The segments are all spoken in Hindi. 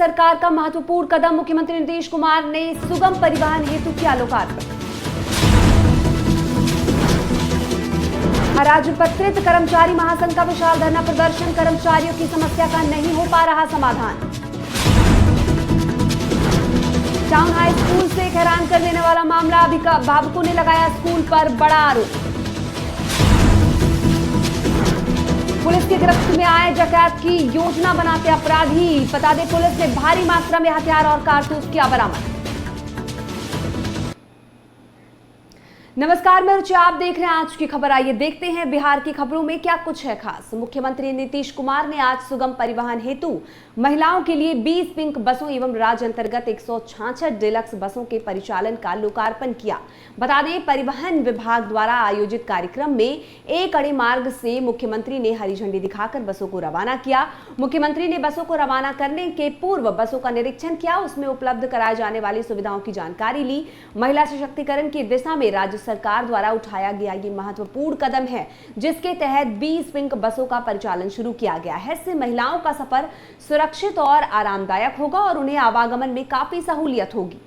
सरकार का महत्वपूर्ण कदम, मुख्यमंत्री नीतीश कुमार ने सुगम परिवहन हेतु किया लोकार्पण। अराजपत्रित कर्मचारी महासंघ का विशाल धरना प्रदर्शन, कर्मचारियों की समस्या का नहीं हो पा रहा समाधान। टाउन हाई स्कूल से हैरान कर देने वाला मामला, अभिभावकों ने लगाया स्कूल पर बड़ा आरोप। पुलिस की गिरफ्त में आए डकैत की योजना बनाते अपराधी, बता दें पुलिस ने भारी मात्रा में हथियार और कारतूस किया बरामद। नमस्कार, मैं रुचि, आप देख रहे हैं आज की खबर। आइए देखते हैं बिहार की खबरों में क्या कुछ है खास। मुख्यमंत्री नीतीश कुमार ने आज सुगम परिवहन हेतु महिलाओं के लिए 20 पिंक बसों एवं राज्य अंतर्गत 166 डिलक्स बसों के परिचालन का लोकार्पण किया। बता दें परिवहन विभाग द्वारा आयोजित कार्यक्रम में एक अड़े मार्ग से मुख्यमंत्री ने हरी झंडी दिखाकर बसों को रवाना किया। मुख्यमंत्री ने बसों को रवाना करने के पूर्व बसों का निरीक्षण किया, उसमें उपलब्ध कराए जाने वाली सुविधाओं की जानकारी ली। महिला सशक्तिकरण की दिशा में राज्य सरकार द्वारा उठाया गया ये महत्वपूर्ण कदम है, जिसके तहत 20 पिंक बसों का परिचालन शुरू किया गया है। इससे महिलाओं का सफर सुरक्षित और आरामदायक होगा और उन्हें आवागमन में काफी सहूलियत होगी।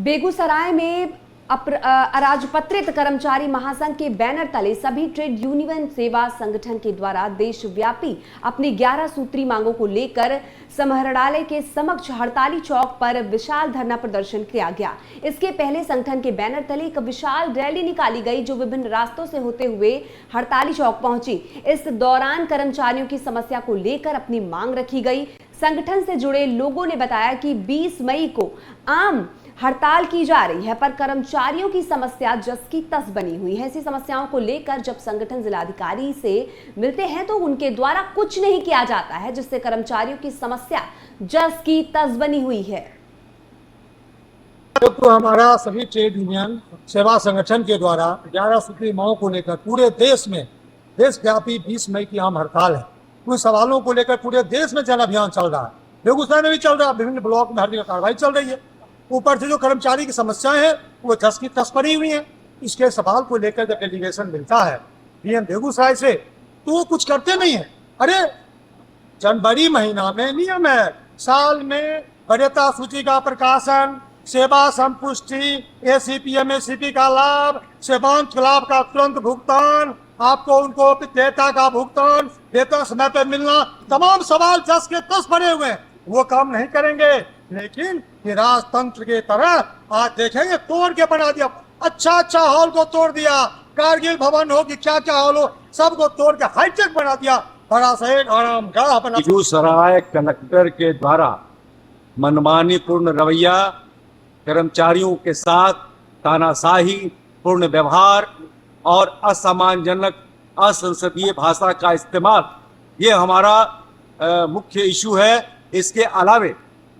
बेगूसराय में अराजपत्रित कर्मचारी महासंघ के बैनर तले सभी ट्रेड यूनियन सेवा संगठन के द्वारा देशव्यापी अपनी 11 सूत्री मांगों को लेकर समाहरणालय के समक्ष हड़ताली चौक पर विशाल धरना प्रदर्शन किया गया। इसके पहले संगठन के बैनर तले एक विशाल रैली निकाली गई, जो विभिन्न रास्तों से होते हुए हड़ताली चौक पहुंची। इस दौरान कर्मचारियों की समस्या को लेकर अपनी मांग रखी गई। संगठन से जुड़े लोगों ने बताया कि 20 मई को आम हड़ताल की जा रही है, पर कर्मचारियों की समस्या जस की तस बनी हुई है। ऐसी समस्याओं को लेकर जब संगठन जिलाधिकारी से मिलते हैं तो उनके द्वारा कुछ नहीं किया जाता है, जिससे कर्मचारियों की समस्या जस की तस बनी हुई है। तो हमारा सभी ट्रेड यूनियन सेवा संगठन के द्वारा 11 सूत्री मांगों को लेकर पूरे देश में देशव्यापी 20 मई की आम हड़ताल है। उन सवालों को लेकर पूरे देश में जन अभियान चल रहा है, बेगूसराय में भी चल रहा है, विभिन्न ब्लॉक में हर जगह कार्रवाई चल रही है। ऊपर से जो कर्मचारी की समस्याएं हैं वो जस की तस पड़ी हुई हैं। इसके सवाल को लेकर जब डेलीगेशन मिलता है डीएम बेगूसराय से तो वो कुछ करते नहीं है। अरे जनवरी महीना में नियम है, साल में वरीयता सूची का प्रकाशन, सेवा संपुष्टि, एसीपी एमएससीपी का लाभ, सेवांत लाभ का तुरंत भुगतान, आपको उनको देयता का भुगतान, वेतन समय पर मिलना, तमाम सवाल जस के तस पड़े हुए हैं। वो काम नहीं करेंगे, लेकिन राजतंत्र के तरह आज देखेंगे तोड़ के बना दिया। अच्छा हॉल को तोड़ दिया, कारगिल भवन हो कि क्या क्या हॉल हो, सबको तोड़ के हाईटेक बना दिया, बड़ा सा एक आरामगाह बना। बेगूसराय कलेक्टर के द्वारा मनमानी पूर्ण रवैया, कर्मचारियों के साथ तानाशाही पूर्ण व्यवहार और असम्मानजनक असंसदीय भाषा का इस्तेमाल, ये हमारा मुख्य इशू है। इसके अलावे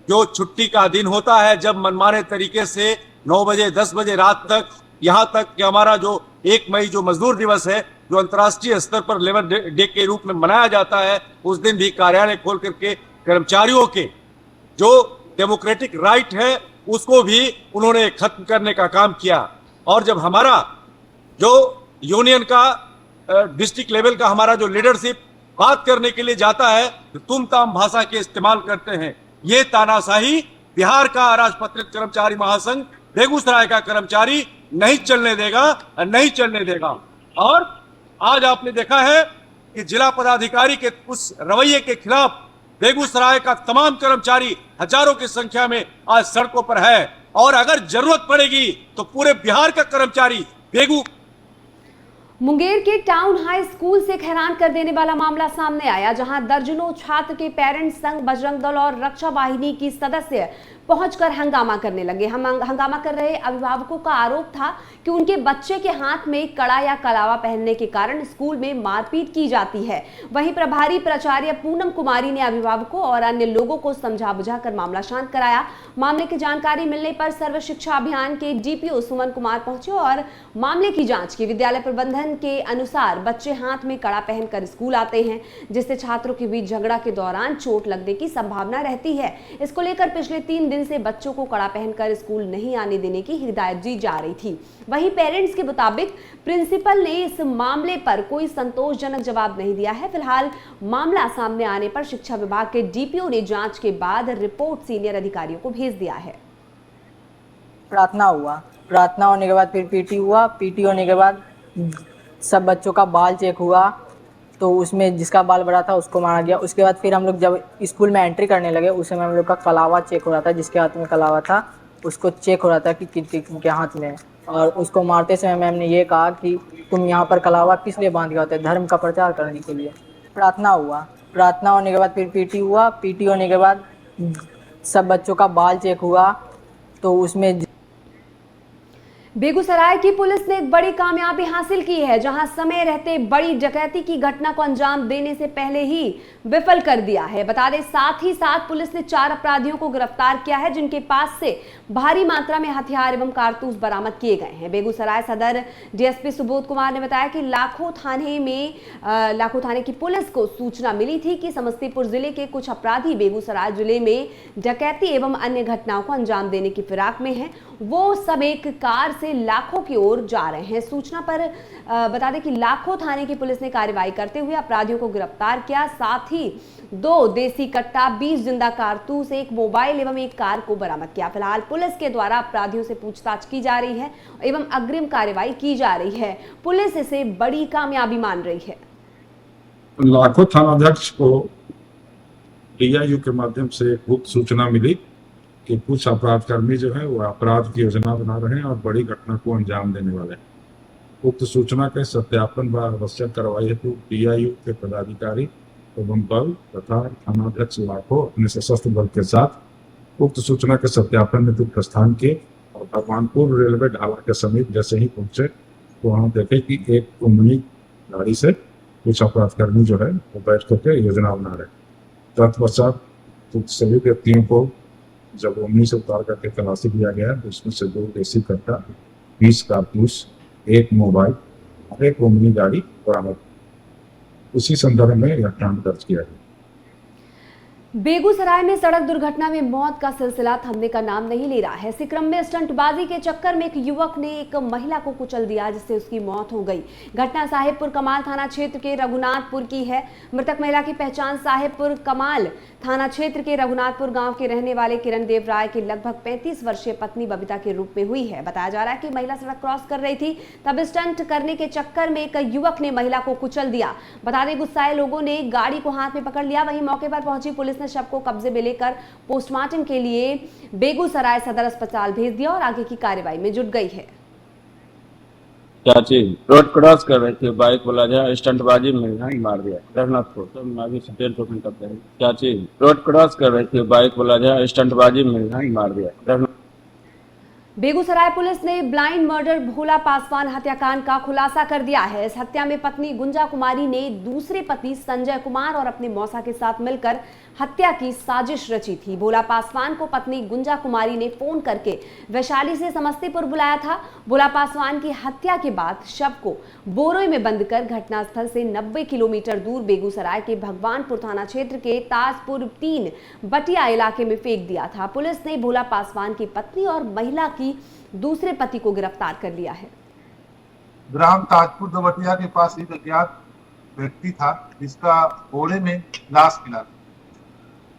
जो छुट्टी का दिन होता है, जब मनमाने तरीके से 9 बजे 10 बजे रात तक, यहाँ तक कि हमारा जो 1 मई जो मजदूर दिवस है, जो अंतर्राष्ट्रीय स्तर पर लेबर डे के रूप में मनाया जाता है, उस दिन भी कार्यालय खोल करके कर्मचारियों के जो डेमोक्रेटिक राइट है उसको भी उन्होंने खत्म करने का काम किया। और जब हमारा जो यूनियन का डिस्ट्रिक्ट लेवल का हमारा जो लीडरशिप बात करने के लिए जाता है तो तुम ताम भाषा के इस्तेमाल करते हैं। ये तानाशाही बिहार का अराजपत्रित कर्मचारी महासंघ बेगूसराय का कर्मचारी नहीं चलने देगा, नहीं चलने देगा। और आज आपने देखा है कि जिला पदाधिकारी के उस रवैये के खिलाफ बेगूसराय का तमाम कर्मचारी हजारों की संख्या में आज सड़कों पर है, और अगर जरूरत पड़ेगी तो पूरे बिहार का कर्मचारी मुंगेर के टाउन हाई स्कूल से हैरान कर देने वाला मामला सामने आया, जहां दर्जनों छात्र के पेरेंट्स संघ, बजरंग दल और रक्षा वाहिनी की सदस्य पहुंचकर हंगामा करने लगे। हंगामा कर रहे अभिभावकों का आरोप था कि उनके बच्चे के हाथ में कड़ा या कलावा पहनने के कारण स्कूल में मारपीट की जाती है। वहीं प्रभारी प्राचार्य पूनम कुमारी ने अभिभावकों और अन्य लोगों को समझा बुझाकर मामला शांत कराया। मामले की जानकारी मिलने पर सर्व शिक्षा अभियान के डीपीओ सुमन कुमार पहुंचे और मामले की जांच की। विद्यालय प्रबंधन के अनुसार बच्चे हाथ में कड़ा पहनकर स्कूल आते हैं, जिससे छात्रों के बीच झगड़ा के दौरान चोट लगने की संभावना रहती है। इसको लेकर पिछले 3 दिन दिन से बच्चों को कड़ा पहनकर स्कूल नहीं आने देने की हिदायत दी जा रही थी। वहीं पेरेंट्स के मुताबिक प्रिंसिपल ने इस मामले पर कोई संतोषजनक जवाब नहीं दिया है। फिलहाल मामला सामने आने पर शिक्षा विभाग के डीपीओ ने जांच के बाद रिपोर्ट सीनियर अधिकारियों को भेज दिया है। प्रार्थना हुआ, प्रार्थना होने के बाद फिर पीटी हुआ, पीटी होने के बाद सब बच्चों का बाल चेक हुआ, तो उसमें जिसका बाल बड़ा था उसको मारा गया। उसके बाद फिर हम लोग जब स्कूल में एंट्री करने लगे उस समय हम लोग का कलावा चेक हो रहा था, जिसके हाथ में कलावा था उसको चेक हो रहा था कि किनके हाथ में है। और उसको मारते समय मैम ने ये कहा कि तुम यहाँ पर कलावा किस लिए बांध के होते, धर्म का प्रचार करने के लिए। प्रार्थना हुआ, प्रार्थना होने के बाद फिर पीटी हुआ, पीटी होने के बाद सब बच्चों का बाल चेक हुआ, तो उसमें बेगूसराय की पुलिस ने एक बड़ी कामयाबी हासिल की है, जहां समय रहते बड़ी डकैती की घटना को अंजाम देने से पहले ही विफल कर दिया है। बता दें, साथ ही साथ पुलिस ने 4 अपराधियों को गिरफ्तार किया है, जिनके पास से भारी मात्रा में हथियार एवं कारतूस बरामद किए गए हैं। बेगूसराय सदर डीएसपी सुबोध कुमार ने बताया कि लाखों थाने की पुलिस को सूचना मिली थी कि समस्तीपुर जिले के कुछ अपराधी बेगूसराय जिले में डकैती एवं अन्य घटनाओं को अंजाम देने की फिराक में हैं। वो सब एक कार से लाखों की ओर जा रहे हैं। सूचना पर बता दें कि लाखों थाने की पुलिस ने कार्रवाई करते हुए अपराधियों को गिरफ्तार किया। साथ ही 2 देसी कट्टा, 20 जिंदा कारतूस, 1 मोबाइल एवं 1 कार को बरामद किया। फिलहाल पुलिस के द्वारा अपराधियों से पूछताछ की जा रही है एवं अग्रिम कार्रवाई की जा रही है। पुलिस इसे बड़ी कामयाबी मान रही है। लाखों थानाध्यक्ष को डीआईयू के माध्यम से गुप्त सूचना मिली कि कुछ अपराधकर्मी जो है वो अपराध की योजना बना रहे हैं और बड़ी घटना को अंजाम देने वाले हैं। उक्त सूचना के सत्यापन व आवश्यक कार्रवाई हेतु डीआईयू के पदाधिकारी एवं बल तथा थानाध्यक्ष लाखों अपने सशस्त्र बल के साथ उक्त सूचना के सत्यापन हेतु प्रस्थान किए और भगवानपुर रेलवे ढाला के समीप जैसे ही पहुंचे तो वहाँ देखे कि एक उमनी गाड़ी से कुछ अपराधकर्मी जो है वो बैठ करके योजना बना रहे। तत्पश्चात सभी व्यक्तियों को जब ओमनी से उतार करके तलाशी लिया गया तो उसमें से 2 देसी कट्टा, 20 कारतूस, 1 मोबाइल और 1 ओमनी गाड़ी बरामद। उसी संदर्भ में यह कांड दर्ज किया गया। बेगूसराय में सड़क दुर्घटना में मौत का सिलसिला थमने का नाम नहीं ले रहा है। सिक्रम में स्टंटबाजी के चक्कर में एक युवक ने एक महिला को कुचल दिया, जिससे उसकी मौत हो गई। घटना साहिबपुर कमाल थाना क्षेत्र के रघुनाथपुर की है। मृतक महिला की पहचान साहिबपुर कमाल थाना क्षेत्र के रघुनाथपुर गांव के रहने वाले किरण देव राय की लगभग 35 वर्षीय पत्नी बबीता के रूप में हुई है। बताया जा रहा है कि महिला सड़क क्रॉस कर रही थी, तब स्टंट करने के चक्कर में एक युवक ने महिला को कुचल दिया। बता दें, गुस्साए लोगों ने गाड़ी को हाथ में पकड़ लिया। वहीं मौके पर पहुंची पुलिस ने शव को कब्जे में लेकर पोस्टमार्टम के लिए बेगूसराय सदर अस्पताल भेज दिया और आगे की कार्रवाई में जुट गई है। चाची रोड क्रॉस कर रहे थे, बाइक वाला जो स्टंटबाजी में ही मार दिया रघुनाथपुर। तो अभी चाची रोड क्रॉस कर रहे थे, बाइक वाला जो स्टंटबाजी में ही मार दिया। बेगूसराय पुलिस ने ब्लाइंड मर्डर भोला पासवान हत्याकांड का खुलासा कर दिया है। इस हत्या में पत्नी गुंजा कुमारी ने दूसरे पति संजय कुमार और अपने मौसा के साथ मिलकर हत्या की साजिश रची थी। भोला पासवान को पत्नी गुंजा कुमारी ने फोन करके वैशाली से समस्तीपुर बुलाया था। भोला पासवान की हत्या के बाद शव को बोरोई में बंद कर घटनास्थल से 90 किलोमीटर दूर बेगूसराय के भगवानपुर थाना क्षेत्र के ताजपुर 3 बटिया इलाके में फेंक दिया था। पुलिस ने भोला पासवान की पत्नी और महिला की दूसरे पति को गिरफ्तार कर लिया है। ग्राम ताजपुर दबटिया के पास एक अज्ञात व्यक्ति था जिसका बोरे में लाश मिला।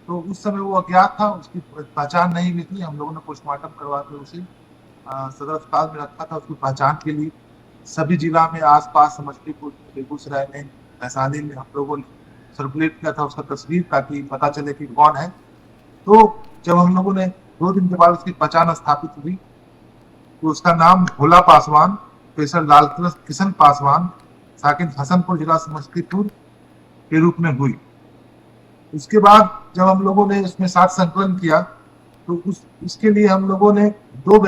तो उस समय वो अज्ञात था, उसकी पहचान नहीं हुई थी। हम लोगों ने पोस्टमार्टम करवा के उसे सदर अस्पताल में रखा था उसकी पहचान के लिए। सभी जिला में आसपास समस्तीपुर, बेगूसराय में, वैशाली में हम लोगों ने सर्कुलेट किया था उसका तस्वीर, ताकि पता चले कि कौन है। तो जब हम लोगों ने 2 दिन के बाद उसकी पहचान स्थापित हुई तो उसका नाम भोला पासवान, पेशर लाल किशन पासवान, साकिन हसनपुर जिला समस्तीपुर के रूप में हुई। उसके बाद जब हम लोगों ने इसमें साथ संकलन किया तो इसके लिए हम लोगों ने 2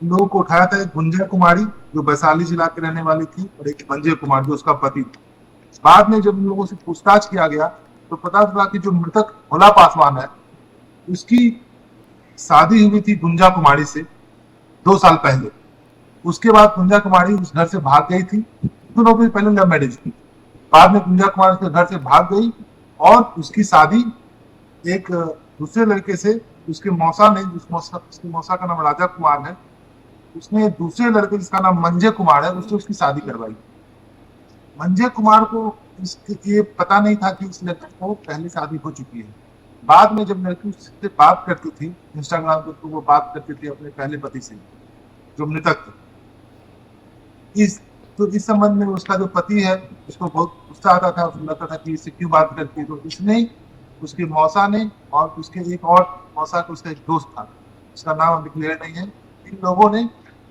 लोगों को उठाया था। एक गुंजा कुमारी जो वैशाली जिला के रहने वाली थी और एक संजय कुमार जो उसका पति। बाद में जब हम लोगों से पूछताछ किया गया तो पता चला कि जो मृतक भोला पासवान है उसकी शादी हुई थी गुंजा कुमारी से 2 साल पहले। उसके बाद गुंजा कुमारी उस घर से भाग गई थी। दोनों की पहले लव मैरिज थी। बाद में गुंजा कुमारी उसके घर से भाग गई और उसकी शादी एक दूसरे लड़के से उसके मौसा ने, उसके मौसा का नाम राजा कुमार है, उसने दूसरे लड़के जिसका नाम मंजय कुमार है उससे उसकी शादी करवाई। मंजय कुमार को ये पता नहीं था कि उस लड़की को पहले शादी हो चुकी है। बाद में जब लड़की उससे बात करती थी इंस्टाग्राम पर, तो वो बात करती थी अपने पहले पति से जो मृतक थे। इस संबंध में उसका जो पति है उसको बहुत गुस्सा आता था, उसको लगता था कि इससे क्यों बात करती है। तो इसने, उसके मौसा ने और उसके एक और मौसा का उसका एक दोस्त था, उसका नाम अभी क्लियर नहीं है, इन लोगों ने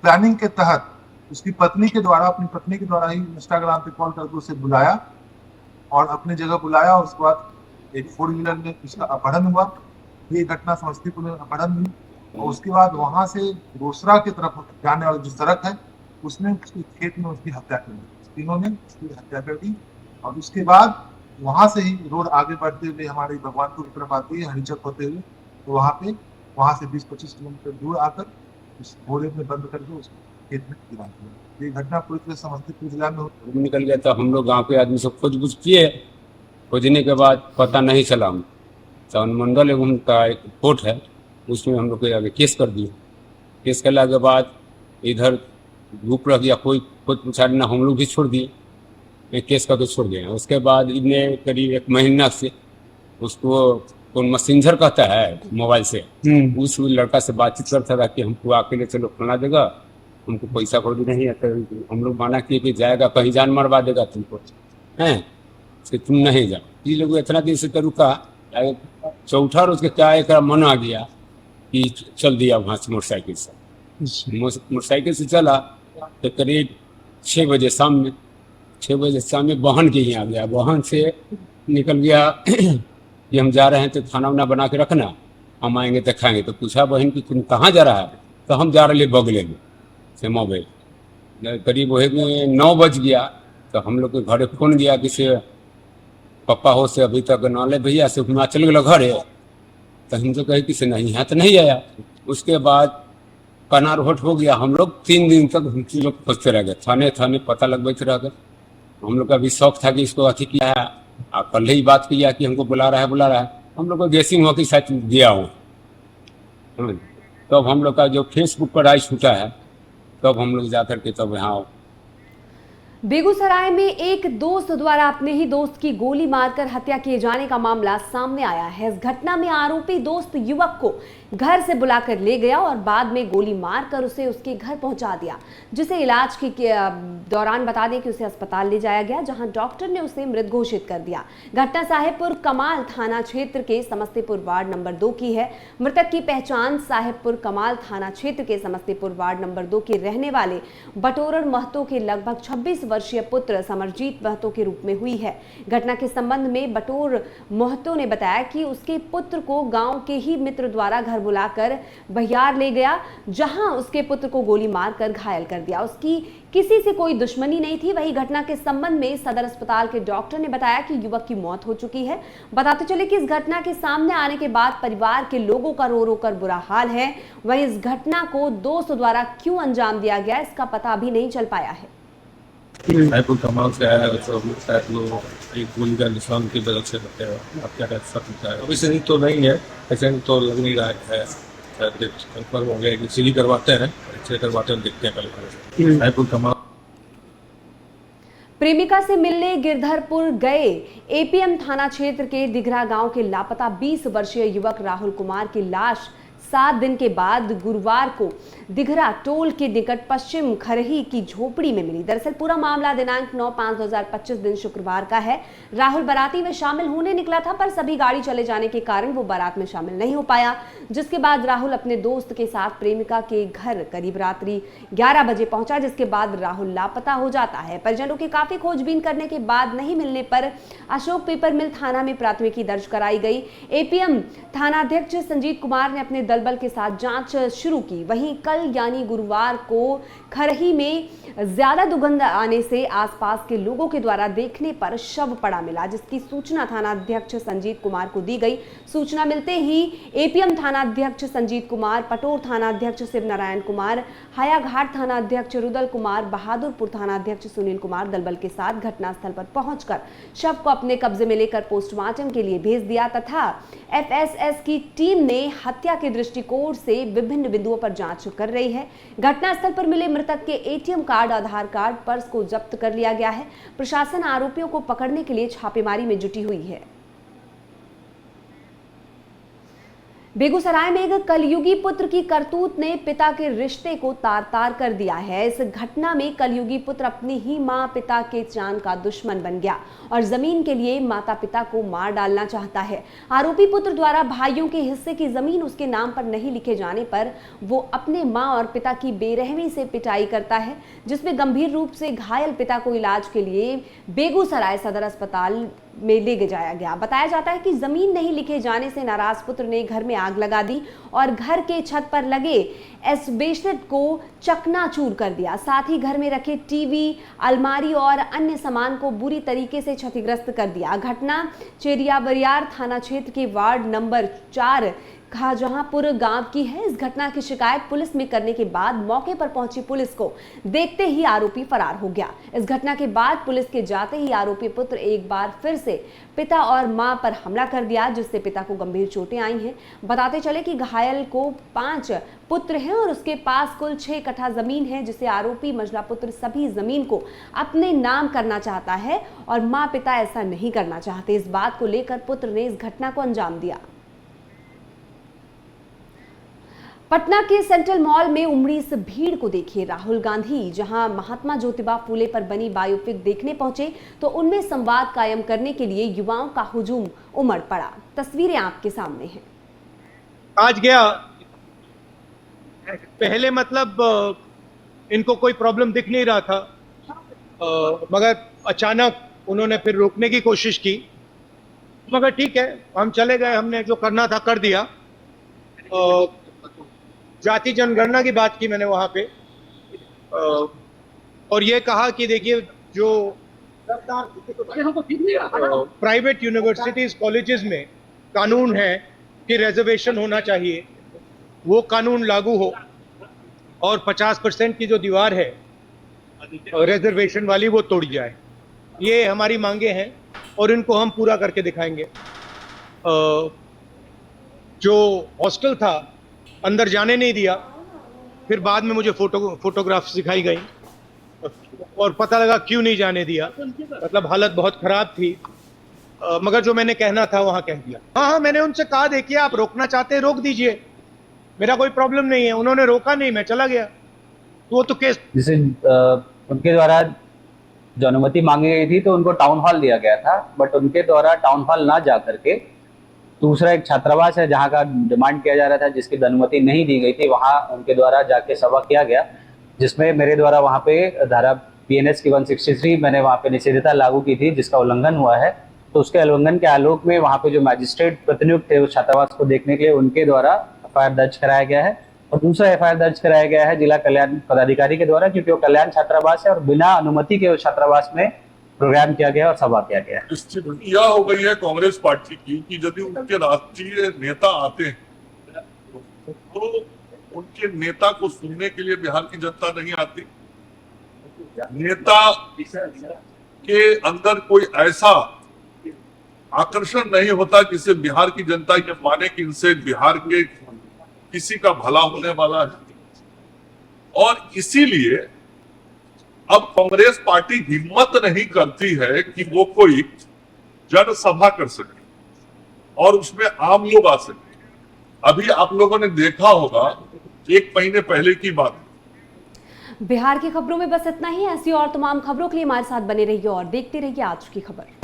प्लानिंग के तहत उसकी पत्नी के द्वारा, अपनी पत्नी के द्वारा ही इंस्टाग्राम पे कॉल करके उसे बुलाया और अपने जगह बुलाया। और उसके बाद एक 4 व्हीलर में उसका अपहरण हुआ। ये घटना समस्तीपुर में अपहरण हुई और उसके बाद वहां से रोसड़ा की तरफ जाने वाली जो सड़क है उसमें उसके खेत में उसकी हत्या कर दी। तीनों ने उसकी हत्या कर दी और उसके बाद वहां से ही रोड आगे बढ़ते हुए हमारे भगवानपुर की तरफ आती है, हरिचक होते हुए, तो वहां से 20-25 किलोमीटर दूर आकर उस घोड़े में बंद करके उसको खेत में गिरा दिया। ये घटना पूरी तरह समस्तीपुर जिला में हुई। निकल गया था। हम लोग गांव के आदमी सब खोज किए, खोजने के बाद पता नहीं चला। हम चवन मंडल एवं का एक कोर्ट है, उसमें हम लोग के आगे केस कर दिए। केस करने के बाद इधर ग्रुप रह गया, कोई खोज पूछा ना, हम लोग भी छोड़ दिए, एक केस करके छोड़ दिए। उसके बाद इन्हें करीब 1 महीना से उसको कौन मैसेंजर कहता है मोबाइल से, उस लड़का से बातचीत करता था कि हमको अकेले चलो फलाना जगह, हमको पैसा कौड़ी नहीं है। तो हम लोग माना किए कि जाएगा कहीं जान मरवा देगा तुमको, हैं कि तुम नहीं जाओ। ये लोग इतना दिन से तो रुका, चौथा रोज के क्या एक मन आ गया कि चल दिया वहाँ से मोटरसाइकिल से। मोटरसाइकिल से चला तो करीब 6 बजे शाम में बहन के यहाँ आ गया। बहन से निकल गया कि हम जा रहे हैं तो खाना वाना बना के रखना, हम आएंगे तो खाएंगे। तो पूछा बहन कि तुम कहाँ जा रहा है? तो हम जा रहे बगले में से मोबाइल। करीब वही 9 बज गया तो हम लोग के घरे फोन गया कि से पापा हो से अभी तक नाले भैया से हिमाचल गया घर है। तो हम तो कहे कि से नहीं यहाँ तो नहीं आया। उसके बाद कनार होट हो गया। हम लोग 3 दिन तक हम लोग खोजते रह गए, थाने पता लगवाते रह गए। हम लोग का भी शौक था कि इसको अथी किया है, आप कल ही बात किया कि हमको बुला रहा है। हम लोग को गेसिंग हुआ कि शायद गया हूँ। तब हम लोग का जो फेसबुक पर आई छूटा है, तब हम लोग जाकर के तब यहाँ बेगूसराय में एक दोस्त द्वारा अपने ही दोस्त की गोली मारकर हत्या किए जाने का मामला सामने आया है। इस घटना में आरोपी दोस्त युवक को घर से बुलाकर ले गया और बाद में गोली मारकर उसे उसके घर पहुंचा दिया, जिसे इलाज के दौरान बता दें कि उसे अस्पताल ले जाया गया, जहां डॉक्टर ने उसे मृत घोषित कर दिया। घटना साहेबपुर कमाल थाना क्षेत्र के समस्तीपुर वार्ड नंबर 2 की है। मृतक की पहचान साहेबपुर कमाल थाना क्षेत्र के समस्तीपुर वार्ड नंबर 2 के रहने वाले बटोरर महतो के लगभग 26 वर्षीय पुत्र समरजीत महतो के रूप में हुई है। घटना के संबंध में बटोर महतो ने बताया कि उसके पुत्र को गांव के ही मित्र द्वारा घर बुलाकर बहियार ले गया, जहां उसके पुत्र को गोली मारकर घायल कर दिया। उसकी किसी से कोई दुश्मनी नहीं थी। वही घटना के संबंध में सदर अस्पताल के डॉक्टर ने बताया कि युवक की मौत हो चुकी है। बताते चले कि इस घटना के सामने आने के बाद परिवार के लोगों का रो रो कर बुरा हाल है। वहीं इस घटना को दोस्त द्वारा क्यों अंजाम दिया गया, इसका पता अभी नहीं चल पाया है। रायपुर कमाल से आया है, तो शायद वो एक गोली का निशान की वजह से आप क्या कह सकते हैं। अभी तो नहीं है, ऐसे तो लग नहीं रहा है। कंफर्म हो गया कि सीली करवाते हैं, एक्सरे करवाते हैं, देखते हैं कल। रायपुर कमाल प्रेमिका से मिलने गिरधरपुर गए एपीएम थाना क्षेत्र के दिघरा गांव के लापता 20 वर्षीय युवक राहुल कुमार की लाश 7 दिन के बाद गुरुवार को दिघरा टोल के निकट पश्चिम खरही की झोपड़ी में मिली। दरअसल पूरा मामला दिनांक 9/5/2025 दिन शुक्रवार का है। राहुल बाराती में शामिल होने निकला था, पर सभी गाड़ी चले जाने के कारण वो बारात में शामिल नहीं हो पाया, जिसके बाद राहुल अपने दोस्त के साथ प्रेमिका के घर करीब रात्रि 11 बजे पहुंचा, जिसके बाद राहुल लापता हो जाता है। परिजनों की काफी खोजबीन करने के बाद नहीं मिलने पर अशोक पेपर मिल थाना में प्राथमिकी दर्ज कराई गई। एपीएम थानाध्यक्ष संजीत कुमार ने अपने दलबल के साथ जांच शुरू की। वहीं कल यानी गुरुवार को खरही में ज्यादा दुर्गंध आने से आसपास के लोगों के द्वारा देखने पर शव पड़ा मिला, जिसकी सूचना थानाध्यक्ष संजीत कुमार को दी गई। सूचना मिलते ही एपीएम थानाध्यक्ष संजीत कुमार, पटोर थानाध्यक्ष शिवनारायण कुमार, हायाघाट थानाध्यक्ष रुदल कुमार, बहादुरपुर थानाध्यक्ष सुनील कुमार दलबल के साथ घटनास्थल पर पहुंचकर शव को अपने कब्जे में लेकर पोस्टमार्टम के लिए भेज दिया तथा एफएसएस की टीम ने हत्या के दृष्टिकोण से विभिन्न बिंदुओं पर जांच कर रही है। घटनास्थल पर मिले मृतक के एटीएम कार्ड, आधार कार्ड, पर्स को जब्त कर लिया गया है। प्रशासन आरोपियों को पकड़ने के लिए छापेमारी में जुटी हुई है। बेगूसराय में एक कलयुगी पुत्र की करतूत ने पिता के रिश्ते को तार-तार कर दिया है। इस घटना में कलयुगी पुत्र अपनी ही मां पिता के जान का दुश्मन बन गया और जमीन के लिए माता पिता को मार डालना चाहता है। आरोपी पुत्र द्वारा भाइयों के हिस्से की जमीन उसके नाम पर नहीं लिखे जाने पर वो अपने मां और पिता की बेरहमी से पिटाई करता है, जिसमें गंभीर रूप से घायल पिता को इलाज के लिए बेगूसराय सदर अस्पताल में ले जाया गया। बताया जाता है कि जमीन नहीं लिखे जाने से नाराज पुत्र ने घर में आग लगा दी और घर के छत पर लगे एस्बेस्टस को चकनाचूर कर दिया। साथ ही घर में रखे टीवी, अलमारी और अन्य सामान को बुरी तरीके से क्षतिग्रस्त कर दिया। घटना चेरियाबरियार थाना क्षेत्र के वार्ड नंबर 4 खाजहांपुर गांव की है। इस घटना की शिकायत पुलिस में करने के बाद मौके पर पहुंची पुलिस को देखते ही आरोपी फरार हो गया। इस घटना के बाद पुलिस के जाते ही आरोपी पुत्र एक बार फिर से पिता और मां पर हमला कर दिया, जिससे पिता को गंभीर चोटें आई हैं। बताते चले कि घायल को 5 पुत्र हैं और उसके पास कुल 6 कट्ठा जमीन है, जिसे आरोपी मझला पुत्र सभी जमीन को अपने नाम करना चाहता है और मां पिता ऐसा नहीं करना चाहते। इस बात को लेकर पुत्र ने इस घटना को अंजाम दिया। पटना के सेंट्रल मॉल में उमड़ी इस भीड़ को देखिए। राहुल गांधी जहां महात्मा ज्योतिबा फूले पर बनी बायोपिक देखने पहुंचे तो उनमें संवाद कायम करने के लिए युवाओं का हुजूम उमड़ पड़ा। तस्वीरें आपके सामने हैं। आज गया, पहले मतलब इनको कोई प्रॉब्लम दिख नहीं रहा था, मगर अचानक उन्होंने फिर रोकने की कोशिश की, मगर ठीक है, हम चले गए, हमने जो करना था कर दिया। जाति जनगणना की बात की मैंने वहाँ पे, और ये कहा कि देखिए जो प्राइवेट यूनिवर्सिटीज कॉलेजेस में कानून है कि रिजर्वेशन होना चाहिए, वो कानून लागू हो और 50% की जो दीवार है रिजर्वेशन वाली वो तोड़ी जाए। ये हमारी मांगे हैं और इनको हम पूरा करके दिखाएंगे। जो हॉस्टल था अंदर जाने नहीं दिया, फिर बाद में मुझे फोटोग्राफ्स दिखाई गई और पता लगा क्यों नहीं जाने दिया, मतलब हालत बहुत खराब थी, मगर जो मैंने कहना था वहाँ कह दिया। हाँ, मैंने उनसे कहा देखिए आप रोकना चाहते हैं रोक दीजिए, मेरा कोई प्रॉब्लम नहीं है। उन्होंने रोका नहीं, मैं चला गया, तो वो तो केस। जिसे उनके द्वारा जो अनुमति मांगी गई थी तो उनको टाउन हॉल दिया गया था, बट उनके द्वारा टाउन हॉल ना जा करके दूसरा एक छात्रावास है जहां का डिमांड किया जा रहा था, जिसकी अनुमति नहीं दी गई थी, वहां उनके द्वारा जाके सभा किया गया, जिसमें मेरे द्वारा वहां पे धारा बीएनएस की 163 मैंने वहां पे निषेधता लागू की थी, जिसका उल्लंघन हुआ है। तो उसके उल्लंघन के आलोक में वहां पे जो मैजिस्ट्रेट प्रतिनियुक्त थे उस छात्रावास को देखने के लिए उनके द्वारा एफआईआर दर्ज कराया गया है। और दूसरा एफआईआर दर्ज कराया गया है जिला कल्याण पदाधिकारी के द्वारा, क्योंकि वो कल्याण छात्रावास है और बिना अनुमति के उस छात्रावास में प्रोग्राम किया गया और सभा किया गया। स्थिति यह हो गई है कांग्रेस पार्टी की कि यदि उनके राष्ट्रीय नेता आते हैं तो उनके नेता को सुनने के लिए बिहार की जनता नहीं आती। नेता के अंदर कोई ऐसा आकर्षण नहीं होता जिससे बिहार की जनता ये माने कि इनसे बिहार के किसी का भला होने वाला है। और इसीलिए अब कांग्रेस पार्टी हिम्मत नहीं करती है कि वो कोई जनसभा कर सके और उसमें आम लोग आ सके। अभी आप लोगों ने देखा होगा 1 महीने पहले की बात। बिहार की खबरों में बस इतना ही। ऐसी और तमाम खबरों के लिए हमारे साथ बने रहिए और देखते रहिए आज की खबर।